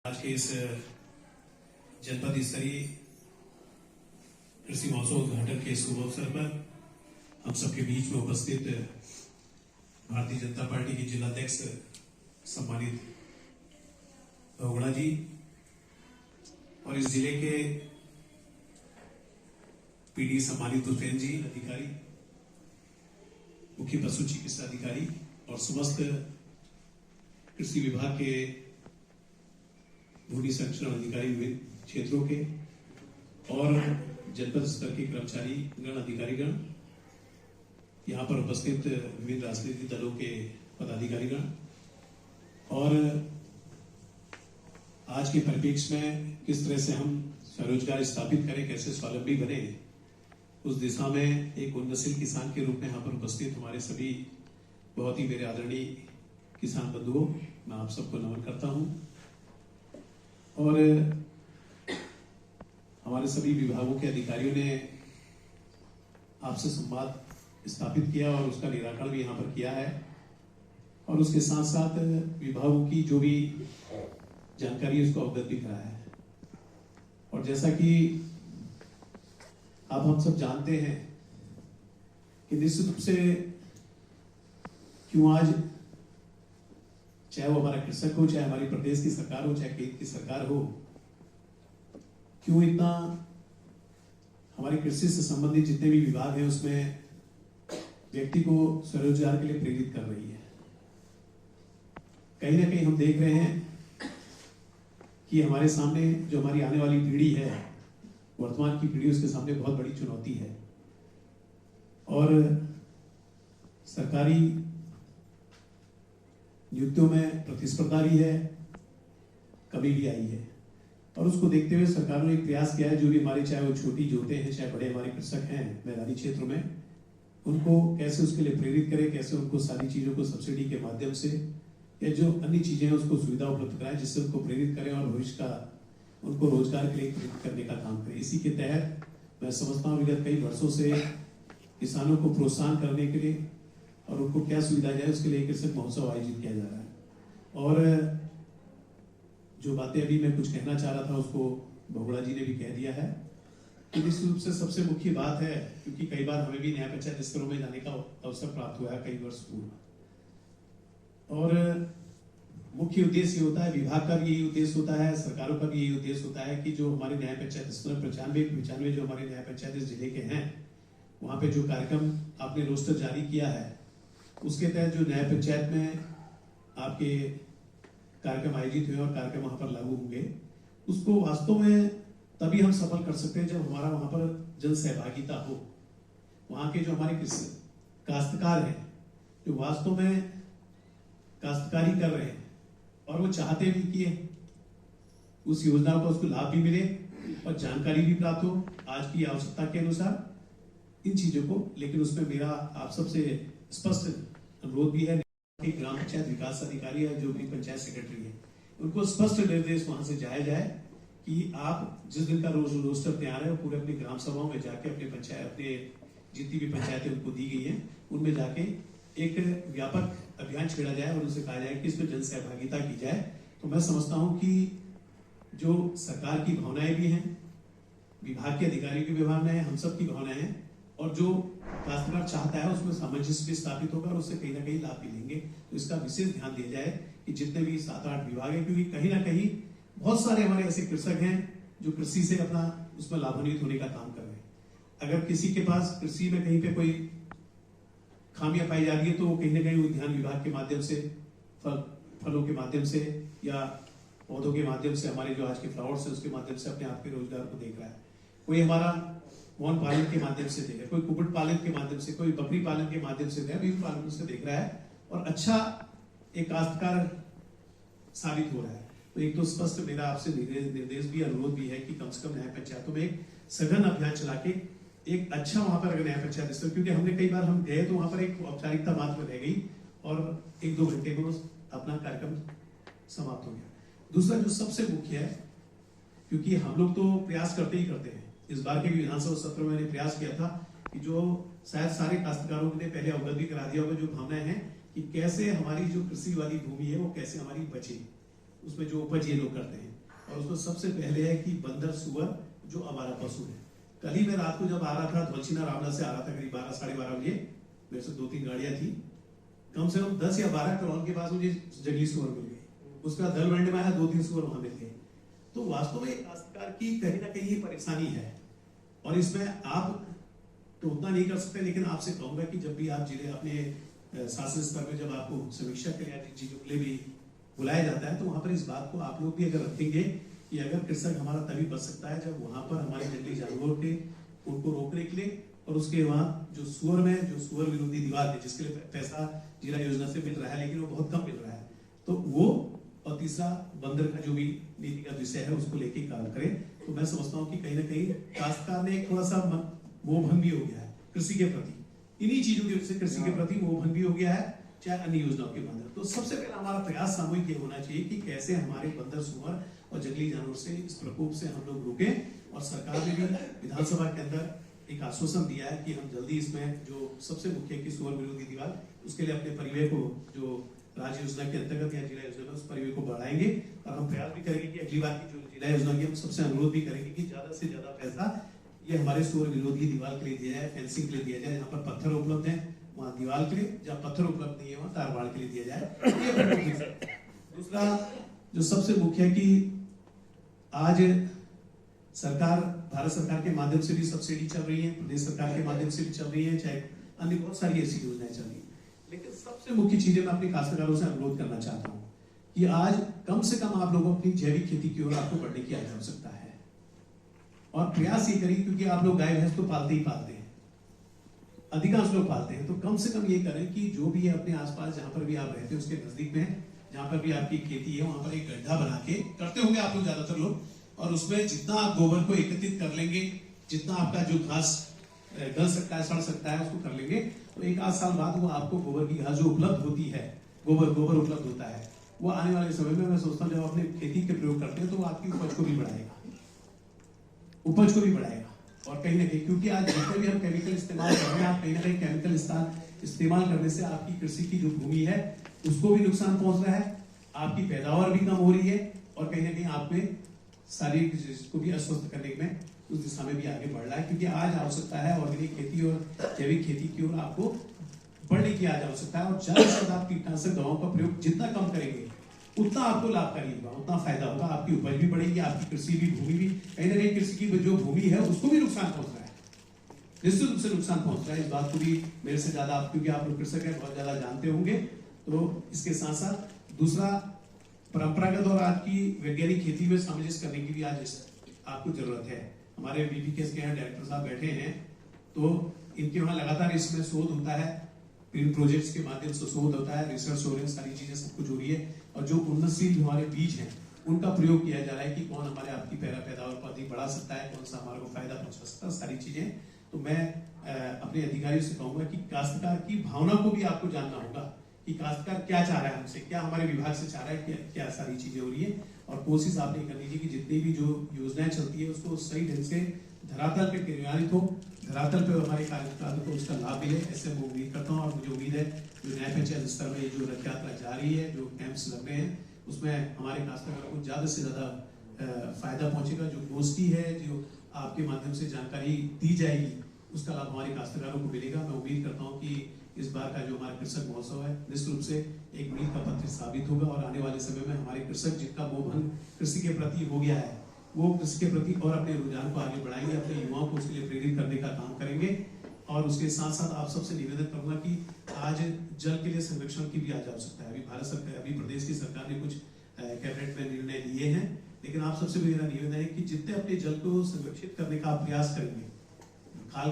आज के इस जनपद स्तरीय कृषि महोत्सव उद्घाटन के शुभ अवसर पर हम सबके बीच में उपस्थित भारतीय जनता पार्टी के जिलाध्यक्ष सम्मानित बहुगुणा जी और इस जिले के पीडी सम्मानित हुसैन जी अधिकारी, मुख्य पशु चिकित्सा अधिकारी और समस्त कृषि विभाग के भूमि संरक्षण अधिकारी विभिन्न क्षेत्रों के और जनपद स्तर के कर्मचारी गण अधिकारीगण, यहाँ पर उपस्थित विभिन्न राजनीतिक दलों के पदाधिकारीगण और आज के परिप्रेक्ष्य में किस तरह से हम स्वरोजगार स्थापित करें, कैसे स्वावलंबी बने, उस दिशा में एक उन्नतशील किसान के रूप में यहाँ पर उपस्थित हमारे सभी बहुत ही मेरे आदरणीय किसान बंधुओं, मैं आप सबको नमन करता हूँ। और हमारे सभी विभागों के अधिकारियों ने आपसे संवाद स्थापित किया और उसका निराकरण भी यहाँ पर किया है और उसके साथ साथ विभागों की जो भी जानकारी है उसको अवगत भी कराया है। और जैसा कि आप हम सब जानते हैं कि निश्चित रूप से क्यों आज चाहे वो हमारा कृषक हो, चाहे हमारी प्रदेश की सरकार हो, चाहे केंद्र की सरकार हो, क्यों इतना हमारी कृषि से संबंधित जितने भी विभाग हैं उसमें व्यक्ति को स्वरोजगार के लिए प्रेरित कर रही है। कहीं ना कहीं हम देख रहे हैं कि हमारे सामने जो हमारी आने वाली पीढ़ी है, वर्तमान की पीढ़ी, उसके सामने बहुत बड़ी चुनौती है और सरकारी नियुक्तियों में प्रतिस्पर्धा भी है, कमी भी आई है और उसको देखते हुए सरकार ने एक प्रयास किया है, जो भी हमारे चाहे वो छोटी जोते हैं, चाहे बड़े हमारे कृषक हैं मैदानी क्षेत्रों में, उनको कैसे उसके लिए प्रेरित करें, कैसे उनको सारी चीजों को सब्सिडी के माध्यम से या जो अन्य चीजें हैं उसको सुविधा उपलब्ध कराएं, जिससे उनको प्रेरित करें और भविष्य का उनको रोजगार के लिए प्रेरित करने का काम करें। इसी के तहत मैं समझता हूँ विगत कई वर्षों से किसानों को प्रोत्साहन करने के लिए और उनको क्या सुविधा जाए उसके लिए कृषक महोत्सव आयोजित किया जा रहा है। और जो बातें अभी मैं कुछ कहना चाह रहा था उसको बहुगुणा जी ने भी कह दिया है कि निश्चित रूप से सबसे मुख्य बात है, क्योंकि कई बार हमें भी न्याय पंचायत स्तरों में जाने का अवसर प्राप्त हुआ है कई वर्ष पूर्व, और मुख्य उद्देश्य ये होता है, विभाग का भी यही उद्देश्य होता है, सरकारों का भी यही उद्देश्य होता है कि जो हमारे न्याय पंचायत स्तर 95 जो हमारे न्याय पंचायत इस जिले के हैं, वहां पे जो कार्यक्रम आपने रोस्टर जारी किया है उसके तहत जो न्याय पंचायत में आपके कार्यक्रम आयोजित हुए और कार्यक्रम वहां पर लागू होंगे, उसको वास्तव में तभी हम सफल कर सकते हैं जब हमारा वहां पर जन सहभागिता हो। वहां के जो हमारे काश्तकार हैं, जो वास्तव में काश्तकारी कर रहे हैं और वो चाहते भी कि उस योजना का उसको लाभ भी मिले और जानकारी भी प्राप्त हो आज की आवश्यकता के अनुसार इन चीजों को, लेकिन उसमें मेरा आप सबसे स्पष्ट अनुरोध भी है कि ग्राम पंचायत विकास अधिकारी है, जो भी पंचायत सेक्रेटरी है, उनको स्पष्ट निर्देश वहां से जाया जाए कि आप जिस दिन का रोस्टर तैयार है पूरे अपनी ग्राम सभाओं में जाके अपने पंचायत, अपने जितनी भी पंचायतें उनको दी गई हैं उनमें जाके एक व्यापक अभियान छेड़ा जाए और उनसे कहा जाए कि इसमें जन सहभागिता की जाए। तो मैं समझता हूं कि जो सरकार की भावनाएं भी हैं, विभाग के अधिकारियों की भी भावनाएं हैं, हम सब की भावनाएं हैं और जो काश्तकार चाहता है उसमें सामंजस्य भी स्थापित होगा और उससे कहीं ना कहीं लाभ भी लेंगे। तो इसका विशेष ध्यान दिया जाए कि जितने भी 7-8 विभाग है, क्योंकि कहीं ना कहीं बहुत सारे हमारे ऐसे कृषक हैं जो कृषि से अपना उसमें लाभान्वित होने का काम कर रहे हैं। अगर किसी के पास कृषि में कहीं पे कोई खामियां पाई जा रही है तो वो कहीं ना कहीं उद्यान विभाग के माध्यम से, फलों के माध्यम से या पौधों के माध्यम से, हमारे जो आज के फ्लावर्स है उसके माध्यम से अपने आप के रोजगार को देख रहा है। कोई हमारा मौन पालन के माध्यम से देख रहा है, कोई कुक्कुट पालन के माध्यम से, कोई बकरी पालन के माध्यम से, विभिन्न पालन से देख रहा है और अच्छा एक काश्तकार साबित हो रहा है। तो एक तो स्पष्ट मेरा आपसे निर्देश भी, अनुरोध भी है कि कम से कम न्याय पंचायतों में एक सघन अभियान चला के एक अच्छा वहां पर अगर न्याय पंचायत स्तर, क्योंकि हमने कई बार हम गए तो वहां पर एक औपचारिकता मात्र रह गई और 1-2 घंटे में अपना कार्यक्रम समाप्त हो गया। दूसरा जो सबसे मुख्य है, क्योंकि हम लोग तो प्रयास करते ही करते हैं, इस बार के विधानसभा सत्र में मैंने प्रयास किया था कि जो शायद सारे काश्तकारों ने पहले अवगत भी करा दिया होगा, जो भावनाएं हैं कि कैसे हमारी जो कृषि वाली भूमि है वो कैसे हमारी बचे, उसमें जो उपज ये लोग करते हैं। और उसको सबसे पहले है कि बंदर सुअर जो आवारा पशु है। कल ही मैं रात को जब आ रहा था धौलछीना रामला से आ रहा था करीब 12 साढ़े 12 बजे, मेरे से 2-3 गाड़ियां थी, कम से कम 10 या 12 करोड़ के पास मुझे जंगली सुअर मिल गए। उसका दल बंड में आया 2-3 सुअर वहां मिल गए। तो वास्तव में काश्तकार की कहीं ना कहीं परेशानी है और इसमें आप तो उतना नहीं कर सकते, लेकिन आपसे कहूंगा कि जब भी आप जिले अपने शासन स्तर में जब आपको समीक्षा के लिए चीजों के लिए भी बुलाया जाता है तो वहां पर इस बात को आप लोग भी अगर रखेंगे कि अगर कृषक हमारा तभी बच सकता है जब वहां पर हमारे जंगली जानवरों के उनको रोकने के लिए और उसके बाद जो सुअर में जो सुअर विरोधी दीवार है जिसके लिए पैसा जिला योजना से मिल रहा है लेकिन वो बहुत कम मिल रहा है, तो वो और तीसरा बंदर का जो भी नीतिगत विषय है उसको लेके काम करें। तो मैं समझता हूँ कि कहीं ना कहीं काश्तकार ने एक थोड़ा सा मोहभंग भी हो गया है कृषि के प्रति, इन्हीं चीजों की वजह से कृषि के प्रति मोहभंग भी हो गया है, चाहे अन्य योजनाओं के माध्यम। तो सबसे पहले हमारा प्रयास सामूहिक ये होना चाहिए कि कैसे हमारे बंदर सुअर और जंगली जानवर से इस प्रकोप से हम लोग रुके। और सरकार ने भी विधानसभा के अंदर एक आश्वासन दिया है कि हम जल्दी इसमें जो सबसे मुख्य की सुअर विरोधी दीवार उसके लिए अपने परिव्यय को जो राज्य योजना के अंतर्गत या जिला योजना में उस परिव्यय को बढ़ाएंगे। और हम प्रयास भी करेंगे कि अगली बार की जो जिला योजना की हम सबसे अनुरोध भी करेंगे कि ज्यादा से ज्यादा पैसा ये हमारे सुअर विरोधी दीवार के लिए दिया जाए, फेंसिंग के लिए दिया जाए, जहाँ पर पत्थर उपलब्ध है वहाँ दीवार के लिए, जहाँ पत्थर उपलब्ध नहीं है वहाँ तारबाड़ के लिए दिया जाए। दूसरा जो सबसे मुख्य है कि आज सरकार भारत सरकार के माध्यम से भी सब्सिडी चल रही है, प्रदेश सरकार के माध्यम से भी चल रही है, चाहे अन्य बहुत सारी ऐसी योजनाएं चल रही है। लेकिन सबसे मुख्य चीजें मैं अपने काश्तकारों से अनुरोध करना चाहता हूँ कि आज कम से कम आप लोगों अपनी जैविक खेती की ओर आपको बढ़ने की आवश्यकता है और प्रयास ये करिए, क्योंकि आप लोग गाय भैंस तो पालते ही पालते हैं, अधिकांश लोग पालते हैं, तो कम से कम ये करें कि जो भी है अपने आसपास जहां पर भी आप रहते हैं उसके नजदीक में जहां पर भी आपकी खेती है वहां पर एक गड्ढा बना के करते होंगे आप लोग ज्यादातर लोग, और उसमें जितना आप गोबर को एकत्रित कर लेंगे, जितना आपका जो घास गल सकता है सड़ सकता है उसको कर लेंगे, तो 1-8 साल बाद वो आपको गोबर की घास जो उपलब्ध होती है, गोबर उपलब्ध होता है, वो आने वाले समय में मैं सोचता हूँ जब अपने खेती के प्रयोग करते हैं तो वो आपकी उपज को भी बढ़ाएगा और कहीं ना कहीं, क्योंकि आज जितने भी हम केमिकल इस्तेमाल कर रहे हैं, आप कहीं ना कहीं केमिकल इस्तेमाल करने से आपकी कृषि की जो भूमि है उसको भी नुकसान पहुंच रहा है, आपकी पैदावार भी कम हो रही है और कहीं ना कहीं आप में शारीरिक को भी अस्वस्थ करने में उस दिशा में भी आगे बढ़ रहा है। क्योंकि आज आवश्यकता है ऑर्गेनिक खेती और जैविक खेती की ओर आपको बढ़ने की आज आवश्यकता है और ज्यादा से ज्यादा आप कीटनाशक दवाओं का प्रयोग जितना कम करेंगे उतना आपको लाभकारी होगा, उतना फायदा होगा, आपकी उपज भी बढ़ेगी, आपकी कृषि भी भूमि भी कहीं ना कहीं कृषि की जो भूमि है उसको भी नुकसान पहुंच रहा है, निश्चित रूप से नुकसान पहुंच रहा है। इस बात को भी मेरे से ज्यादा आप, क्योंकि आप लोग कृषक हैं, बहुत ज्यादा जानते होंगे। तो इसके साथ साथ दूसरा परंपरागत और आज की वैज्ञानिक खेती में सामंजस्य करने की भी आज आपको जरूरत है। हमारे बीपीकेएस के यहाँ डायरेक्टर साहब बैठे हैं, तो इनके वहाँ लगातार इसमें शोध होता है, इन प्रोजेक्ट्स के माध्यम से शोध होता है, रिसर्च हो रही है, सारी चीजें सब कुछ हो रही है और जो उन्नतशील हमारे बीज हैं उनका प्रयोग किया जा रहा है कि कौन हमारे आपकी पैदावार को अधिक बढ़ा सकता है, कौन सा हमारे को फायदा पहुंचा सकता है, सारी चीजें। तो मैं अपने अधिकारियों से कहूंगा कि काश्तकार की भावना को भी आपको जानना होगा कि काश्तकार क्या चाह रहा है हमसे, क्या हमारे विभाग से चाह रहा है, क्या सारी चीजें हो रही है। और कोशिश आपने करनी चाहिए कि जितनी भी जो योजनाएं चलती है उसको सही ढंग से धरातल पे क्रियान्वित हो, धरातल पे हमारे कार्यकर्ताओं को उसका लाभ मिले, ऐसे मैं उम्मीद करता हूँ। और मुझे उम्मीद है जो न्याय पंचायत स्तर में जो रथ यात्रा जारी है, जो कैंप्स लग रहे हैं, उसमें हमारे काश्तकारों को ज्यादा से ज्यादा फायदा पहुंचेगा। जो गोष्ठी है, जो आपके माध्यम से जानकारी दी जाएगी, उसका लाभ हमारे काश्तकारों को मिलेगा। मैं उम्मीद करता हूँ कि इस बार का जो हमारा कृषक महोत्सव है निश्चित रूप से एक मील का पत्थर साबित होगा और आने वाले समय में हमारे कृषक जिनका मोहभंग कृषि के प्रति हो गया है, वो कृषि के प्रति और अपने रुझान को आगे बढ़ाएंगे, अपने युवाओं को उसके लिए प्रेरित करने का काम करेंगे। और उसके साथ साथ आप सबसे निवेदन करूंगा कि आज जल के लिए संरक्षण की भी आज आवश्यकता है। अभी भारत सरकार, अभी प्रदेश की सरकार ने कुछ कैबिनेट में निर्णय लिए हैं, लेकिन आप सबसे मेरा निवेदन है कि जितने अपने जल को संरक्षित करने का आप प्रयास करेंगे, खाल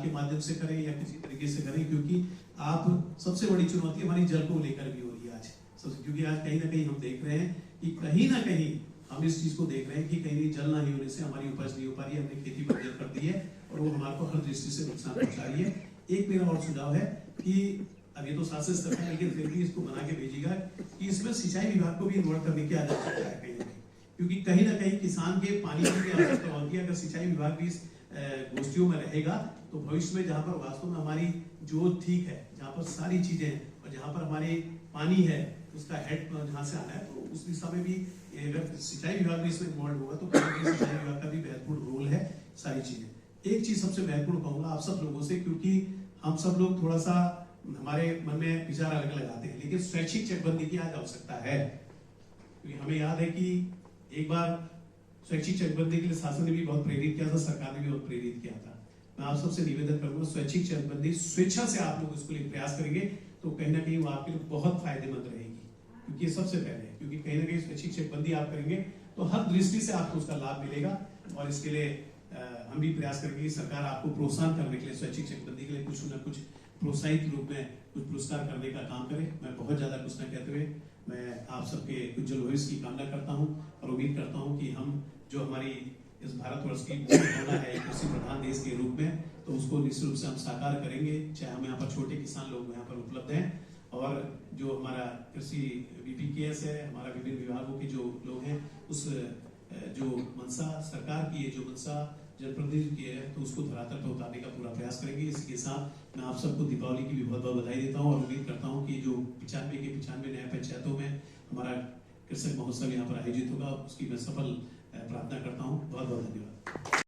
के माध्यम से करें या किसी तरीके से करें, क्योंकि आप सबसे बड़ी चुनौती हमारी जल को लेकर भी हो रही है आज सबसे, क्योंकि आज कहीं ना कहीं हम देख रहे हैं कि कहीं ना कहीं हम इस चीज को देख रहे हैं कि कहीं जल नहीं होने से हमारी उपज नहीं हो पा रही है, हमने खेती बंजर कर दी है और वो हमारे को हर दृष्टि से नुकसान पहुंचा रही है। एक मेरा और सुझाव है कि अब ये तो शासन स्तर है, लेकिन फिर भी इसको बना के भेजिएगा कि इसमें सिंचाई विभाग को भी इन्वॉल्व करने की आवश्यकता है कहीं ना कहीं, क्योंकि कहीं ना कहीं किसान के पानी की भी आवश्यकता होती है। अगर सिंचाई विभाग भी इस गोष्ठियों में रहेगा तो भविष्य में जहाँ पर वास्तव में हमारी जो ठीक है, जहाँ पर सारी चीजें हैं और जहाँ पर हमारे पानी है उसका हेड जहाँ से आना है, तो उस दिशा में भी अगर सिंचाई विभाग भी इसमें इन्वॉल्व होगा तो कहीं ना कहीं सिंचाई विभाग का भी महत्वपूर्ण रोल है। सारी चीजें एक चीज सबसे महत्वपूर्ण कहूंगा आप सब लोगों से, क्योंकि हम सब लोग थोड़ा सा हमारे मन में विचार अलग अलग आते हैं, लेकिन स्वैच्छिक चकबंदी की आज आवश्यकता है। क्योंकि हमें याद है कि एक बार स्वैच्छिक चकबंदी के लिए शासन ने भी बहुत प्रेरित किया था, सरकार ने भी बहुत प्रेरित किया था। मैं आप सबसे निवेदन करूंगा, स्वैच्छिक चकबंदी स्वेच्छा से आप लोग इसको लिए प्रयास करेंगे तो कहीं ना कहीं वो आपके लिए बहुत फायदेमंद रहेगी, क्योंकि ये सबसे पहले है। क्योंकि कहीं ना कहीं स्वैच्छिक चकबंदी आप करेंगे तो हर दृष्टि से आपको उसका लाभ मिलेगा। और इसके लिए हम भी प्रयास करेंगे कि सरकार आपको प्रोत्साहन करने के लिए स्वैच्छिक चकबंदी के लिए कुछ न कुछ प्रोत्साहित रूप में कुछ पुरस्कार करने का काम करे। मैं बहुत ज्यादा कुछ न कहते हुए मैं आप सबके उज्जवल भविष्य की कामना करता हूं और उम्मीद करता हूं कि हम जो हमारी इस भारतवर्ष की भावना है कृषि प्रधान देश के रूप में, तो उसको निश्चित रूप से हम साकार करेंगे। चाहे हम यहाँ पर छोटे किसान लोग यहाँ पर उपलब्ध हैं और जो हमारा कृषि बीपीकेएस है, हमारा विभिन्न विभागों के जो लोग हैं, उस जो मंशा सरकार की है, जो मंशा जनप्रतिनिधि की है, तो उसको धरातल पर उतारने का पूरा प्रयास करेंगे। इसी के साथ मैं आप सबको दीपावली की भी बहुत बहुत बधाई देता हूँ और उम्मीद करता हूँ कि जो 95 के 95 नया पंचायतों में हमारा कृषक महोत्सव यहाँ पर आयोजित होगा, उसकी मैं सफल प्रार्थना करता हूँ। बहुत बहुत धन्यवाद।